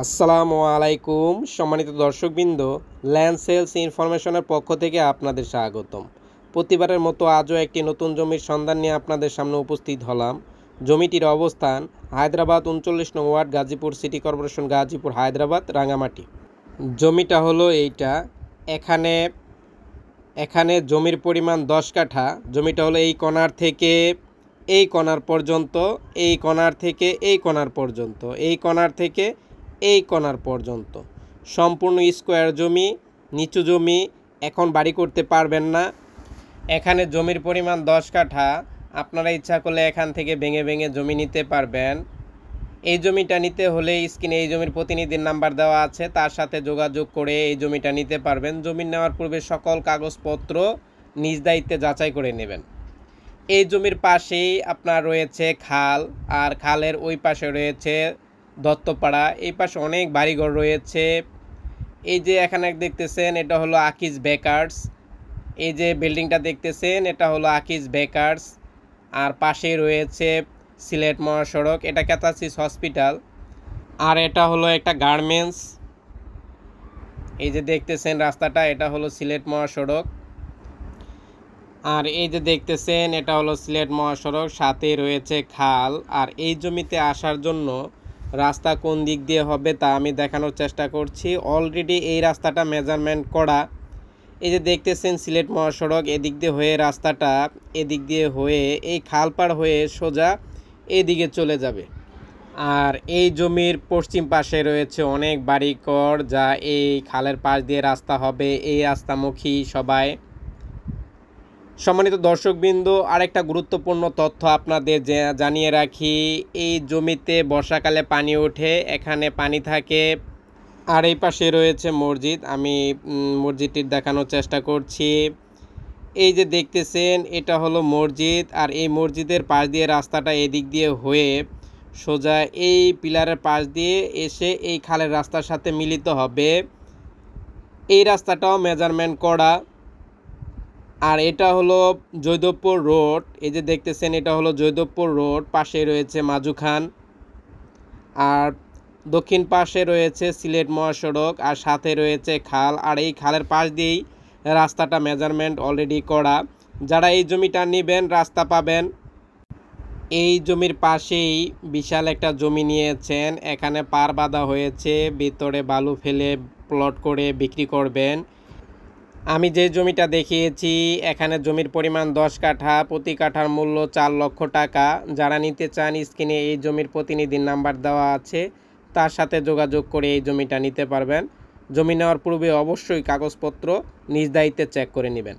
আসসালামু আলাইকুম সম্মানিত দর্শকবৃন্দ, ল্যান্ড সেলস ইনফরমেশনের পক্ষ থেকে আপনাদের স্বাগতম। প্রতিবারের মতো আজও একটি নতুন জমির সন্ধান নিয়ে আপনাদের সামনে উপস্থিত হলাম। জমিটির অবস্থান হায়দ্রাবাদ 39 নং ward, Gazipur city corporation, Gazipur, Hyderabad, Rangamati. জমিটা হলো এইটা। এখানে জমির পরিমাণ 10 কাঠা। জমিটা হলো এই কণার থেকে এই কণার পর্যন্ত, এই কণার থেকে এই কণার পর্যন্ত, এই কণার থেকে এই কণার পর্যন্ত সম্পূর্ণ স্কোয়ার জমি, নিচু জমি। এখন বাড়ি করতে পারবেন না। এখানে জমির পরিমাণ 10 কাঠা। আপনারা ইচ্ছা করলে এখান থেকে ভেঙে ভেঙে জমি নিতে পারবেন। এই জমিটা নিতে হলে স্ক্রিনে এই জমির প্রতিনিধির নাম্বার দেওয়া আছে, তার সাথে যোগাযোগ করে এই জমিটা নিতে পারবেন। জমি নেওয়ার পূর্বে সকল কাগজপত্র নিজ দায়িত্বে যাচাই করে নেবেন। এই জমির পাশেই আপনার রয়েছে খাল, আর খালের ওই পাশে রয়েছে দত্তপাড়া। এই পাশে অনেক বাড়িঘর রয়েছে। এই যে এখানে দেখতেছেন, এটা হলো আকিজ বেকার্স। এই যে বিল্ডিংটা দেখতেছেন, এটা হলো আকিজ বেকার্স। আর পাশে রয়েছে সিলেট মহাসড়ক, এটা ক্যাথাসিস হসপিটাল। আর এটা হলো একটা গার্মেন্টস। এই যে দেখতেছেন রাস্তাটা, এটা হলো সিলেট মহাসড়ক। আর এই যে দেখতেছেন, এটা হলো সিলেট মহাসড়ক, সাথে রয়েছে খাল। আর এই জমিতে আসার জন্য রাস্তা কোন দিক দিয়ে হবে তা আমি দেখানোর চেষ্টা করছি। অলরেডি এই রাস্তাটা মেজারমেন্ট করা। এই যে দেখতেছেন সিলেট মহাসড়ক, এদিক দিয়ে হয়ে রাস্তাটা এদিক দিয়ে হয়ে এই খাল পার হয়ে সোজা এদিকে চলে যাবে। আর এই জমির পশ্চিম পাশে রয়েছে অনেক বাড়িঘর, যা এই খালের পাশ দিয়ে রাস্তা হবে। এই রাস্তামুখী সবাই। সম্মানিত দর্শকবৃন্দ, আরেকটা গুরুত্বপূর্ণ তথ্য আপনাদের জানিয়ে রাখি। এই জমিতে বর্ষাকালে পানি ওঠে, এখানে পানি থাকে। আর এই পাশে রয়েছে মসজিদ। আমি মসজিদটির দেখানোর চেষ্টা করছি। এই যে দেখতেছেন, এটা হলো মসজিদ। আর এই মসজিদের পাশ দিয়ে রাস্তাটা এদিক দিয়ে হয়ে সোজা এই পিলারের পাশ দিয়ে এসে এই খালের রাস্তার সাথে মিলিত হবে। এই রাস্তাটাও মেজারমেন্ট করা। আর এটা হলো জৈদবপুর রোড। এই যে দেখতেছেন, এটা হলো জৈদবপুর রোড। পাশে রয়েছে মাজু খান, আর দক্ষিণ পাশে রয়েছে সিলেট মহাসড়ক, আর সাথে রয়েছে খাল। আর এই খালের পাশ দিয়েই রাস্তাটা মেজারমেন্ট অলরেডি করা। যারা এই জমিটা নেবেন রাস্তা পাবেন। এই জমির পাশেই বিশাল একটা জমি নিয়েছেন, এখানে পার বাঁধা হয়েছে, ভিতরে বালু ফেলে প্লট করে বিক্রি করবেন। আমি যে জমিটা দেখিয়েছি, এখানে জমির পরিমাণ 10 কাঠা, প্রতি কাঠার মূল্য 4 লক্ষ টাকা। যারা নিতে চান স্ক্রিনে এই জমির প্রতিনিধির নাম্বার দেওয়া আছে, তার সাথে যোগাযোগ করে এই জমিটা নিতে পারবেন। জমি নেওয়ার পূর্বে অবশ্যই কাগজপত্র নিজ দায়িত্বে চেক করে নেবেন।